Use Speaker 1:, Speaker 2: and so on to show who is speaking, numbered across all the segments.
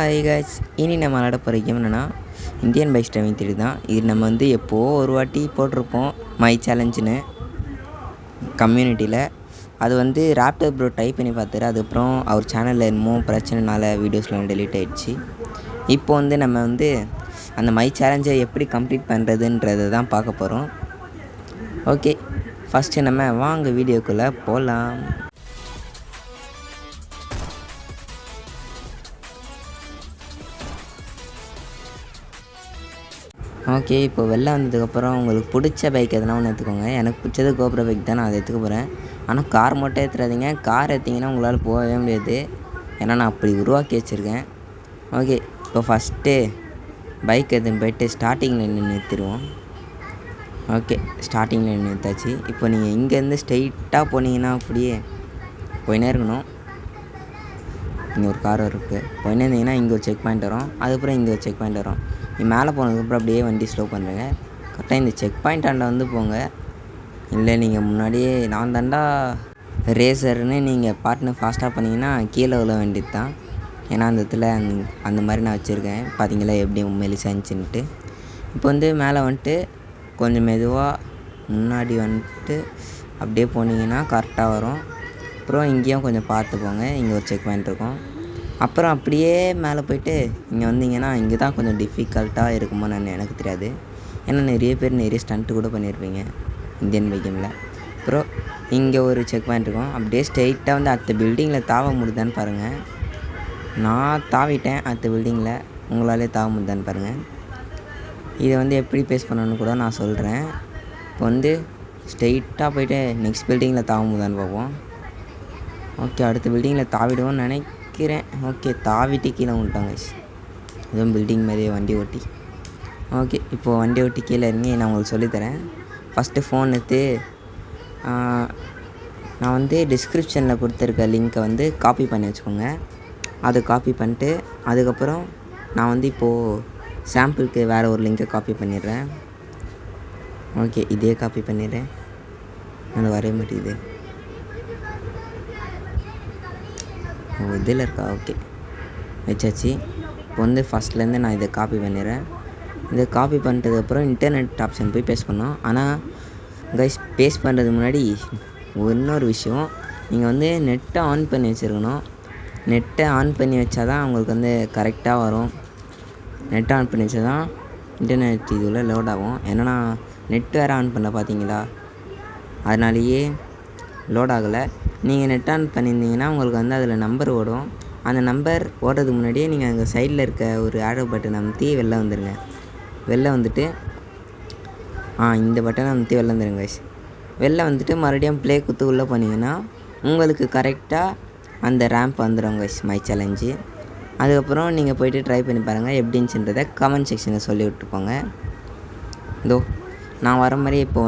Speaker 1: Hi guys, இனி நம்ம விளாட போகிற கேம் என்னென்னா இந்தியன் பைக் டிரைவிங் த்ரீ தான். இது நம்ம எப்போது ஒரு வாட்டி போட்டிருப்போம் மை சேலஞ்சுன்னு கம்யூனிட்டியில். அது ராப்டர் ப்ரோ டைப் பண்ணி பார்த்தாரு. அதுக்கப்புறம் அவர் சேனலில் என்னமோ பிரச்சனைனால வீடியோஸ்லாம் டெலீட் ஆகிடுச்சு. இப்போ நம்ம அந்த மை சேலஞ்சை எப்படி கம்ப்ளீட் பண்ணுறதுன்றதை தான் பார்க்க போகிறோம். ஓகே, ஃபஸ்ட்டு நம்ம வாங்க வீடியோக்குள்ளே போகலாம். ஓகே, இப்போ வெளில வந்ததுக்கப்புறம் உங்களுக்கு பிடிச்ச பைக் எதுனா ஒன்று எடுத்துக்கோங்க. எனக்கு பிடிச்சது கோப்ரோ பைக் தான், நான் அதை எடுத்துக்க போகிறேன். ஆனால் கார் மட்டும் ஏற்றுறாதீங்க. கார் ஏற்றிங்கன்னா உங்களால் போகவே முடியாது, ஏன்னா நான் அப்படி உருவாக்கி வச்சுருக்கேன். ஓகே, இப்போ ஃபஸ்ட்டு பைக் எடுத்துன்னு போய்ட்டு ஸ்டார்டிங்கில் நிறுத்திடுவோம். ஓகே, ஸ்டார்டிங்கில் நிறுத்தாச்சு. இப்போ நீங்கள் இங்கேருந்து ஸ்ட்ரெயிட்டாக போனீங்கன்னா அப்படியே போயினே இருக்கணும். இங்கே ஒரு கார் இருக்குது, போயினே இருந்தீங்கன்னா இங்கே ஒரு செக் பாயிண்ட் வரும். அதுக்கப்புறம் இங்கே ஒரு செக் பாயிண்ட் வரும். நீ மேலே போனதுக்கப்புறம் அப்படியே வண்டி ஸ்லோ பண்ணுறேங்க. கரெக்டாக இந்த செக் பாயிண்ட் ஆண்ட போங்க. இல்லை நீங்கள் முன்னாடியே நான் தாண்டா ரேசர்னு நீங்கள் பார்ட்னர் ஃபாஸ்ட்டாக பண்ணிங்கன்னா கீழே உள்ள வேண்டியது தான். ஏன்னா அந்த இடத்துல அந்த மாதிரி நான் வச்சுருக்கேன். பார்த்தீங்களா எப்படி மெலிசாந்துச்சுன்ட்டு. இப்போ மேலே வந்துட்டு கொஞ்சம் மெதுவாக முன்னாடி வந்துட்டு அப்படியே போனீங்கன்னா கரெக்டாக வரும். அப்புறம் இங்கேயும் கொஞ்சம் பார்த்து போங்க, இங்கே ஒரு செக் பாயிண்ட் இருக்கும். அப்புறம் அப்படியே மேலே போய்ட்டு இங்கே வந்தீங்கன்னா இங்கே தான் கொஞ்சம் டிஃபிகல்ட்டாக இருக்குமோன்னு எனக்கு தெரியாது. ஏன்னா நிறைய பேர் நிறைய ஸ்டண்ட்டு கூட பண்ணியிருப்பீங்க இந்தியன் பைக் கேமில். அப்புறம் இங்கே ஒரு செக் பாயிண்ட் இருக்கும். அப்படியே ஸ்ட்ரெயிட்டாக அடுத்த பில்டிங்கில் தாவ முடியுதான்னு பாருங்கள். நான் தாவிட்டேன் அடுத்த பில்டிங்கில், உங்களாலே தாவ முடியுதான்னு பாருங்கள். இதை எப்படி பேஸ் பண்ணணுன்னு கூட நான் சொல்கிறேன். இப்போ ஸ்ட்ரெயிட்டாக போய்ட்டு நெக்ஸ்ட் பில்டிங்கில் தாவ முடியுதான்னு பார்ப்போம். ஓகே, அடுத்த பில்டிங்கில் தாவிடுவோன்னு நினைக்கிறேன். ஓகே, தாவிட்டு கீழே விட்டாங்க. இதுவும் பில்டிங் மாதிரியே வண்டி ஓட்டி. ஓகே, இப்போது வண்டி ஓட்டி கீழே இறங்கி நான் உங்களுக்கு சொல்லித்தரேன். ஃபஸ்ட்டு ஃபோன் எடுத்து நான் டிஸ்கிரிப்ஷனில் கொடுத்துருக்க லிங்க்கை காப்பி பண்ணி வச்சுக்கோங்க. அதை காப்பி பண்ணிட்டு அதுக்கப்புறம் நான் இப்போது சாம்பிளுக்கு வேறு ஒரு லிங்க்கை காப்பி பண்ணிடுறேன். ஓகே, இதே காப்பி பண்ணிடுறேன். அது வரைய மாட்டேங்குது. இதில் இருக்கா? ஓகே, வச்சாச்சு. இப்போ ஃபஸ்ட்லேருந்து நான் இதை காப்பி பண்ணிடுறேன். இதை காப்பி பண்ணிட்டதுக்கப்புறம் இன்டர்நெட் ஆப்ஷன் போய் பேஸ்ட் பண்ணோம். ஆனால் கைஸ், பேஸ்ட் பண்ணுறதுக்கு முன்னாடி இன்னொரு விஷயம், நீங்கள் நெட்டை ஆன் பண்ணி வச்சுருக்கணும். நெட்டை ஆன் பண்ணி வச்சா தான் உங்களுக்கு கரெக்டாக வரும். நெட்டை ஆன் பண்ணி வச்சா தான் இன்டர்நெட் இதில் லோட் ஆகும். ஏன்னா நெட் வேறு ஆன் பண்ணல பார்த்தீங்களா, அதனாலேயே லோட் ஆகலை. நீங்கள் நெட் ஆன் பண்ணியிருந்தீங்கன்னா உங்களுக்கு அதில் நம்பர் ஓடும். அந்த நம்பர் ஓடுறதுக்கு முன்னாடியே நீங்கள் அங்கே சைடில் இருக்க ஒரு ஆரோ பட்டன் அமுத்தி வெளில வந்துடுங்க. வெளில வந்துட்டு இந்த பட்டனை அமுத்தி வெளில வந்துடுங்க. வெளில வந்துட்டு மறுபடியும் ப்ளே குத்து உள்ளே போனீங்கன்னா உங்களுக்கு கரெக்டாக அந்த ரேம்ப் வந்துடும் மை சேலஞ்சு. அதுக்கப்புறம் நீங்கள் போய்ட்டு ட்ரை பண்ணி பாருங்கள் எப்படின்னுன்றதை கமெண்ட் செக்ஷனில் சொல்லி விட்டுருப்பாங்க. இதோ நான் வர மாதிரி இப்போ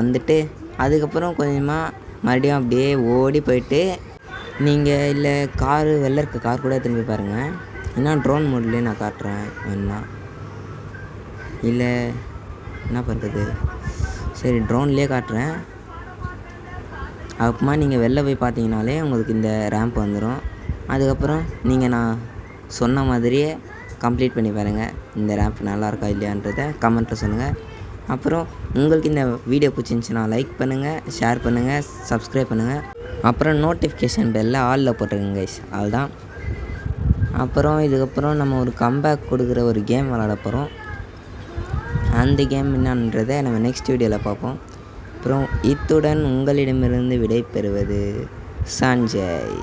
Speaker 1: அதுக்கப்புறம் கொஞ்சமாக மறுபடியும் அப்படியே ஓடி போயிட்டு நீங்கள் இல்லை காரு வெளில இருக்க கார் கூட திரும்பி பாருங்கள். ஏன்னா ட்ரோன் மோட்லேயே நான் காட்டுறேன் வேணா, இல்லை என்ன பண்ணுறது, சரி ட்ரோன்லேயே காட்டுறேன். அப்புறமா நீங்கள் வெளில போய் பார்த்தீங்கனாலே உங்களுக்கு இந்த ரேம்ப் வந்துடும். அதுக்கப்புறம் நீங்கள் நான் சொன்ன மாதிரியே கம்ப்ளீட் பண்ணி பாருங்கள். இந்த ரேம்ப் நல்லா இருக்கா இல்லையான்றதை கமெண்ட்டில் சொல்லுங்கள். அப்புறம் உங்களுக்கு இந்த வீடியோ பிடிச்சிருந்துச்சுன்னா லைக் பண்ணுங்கள், ஷேர் பண்ணுங்கள், சப்ஸ்கிரைப் பண்ணுங்கள். அப்புறம் நோட்டிஃபிகேஷன் பெல்ல ஆலில் போட்டுருங்க கைஸ், அதுதான். அப்புறம் இதுக்கப்புறம் நம்ம ஒரு கம்பேக் கொடுக்குற ஒரு கேம் விளாட போகிறோம். அந்த கேம் என்னன்றதை நம்ம நெக்ஸ்ட் வீடியோவில் பார்ப்போம். அப்புறம் இத்துடன் உங்களிடமிருந்து விடை பெறுவது சஞ்சய்.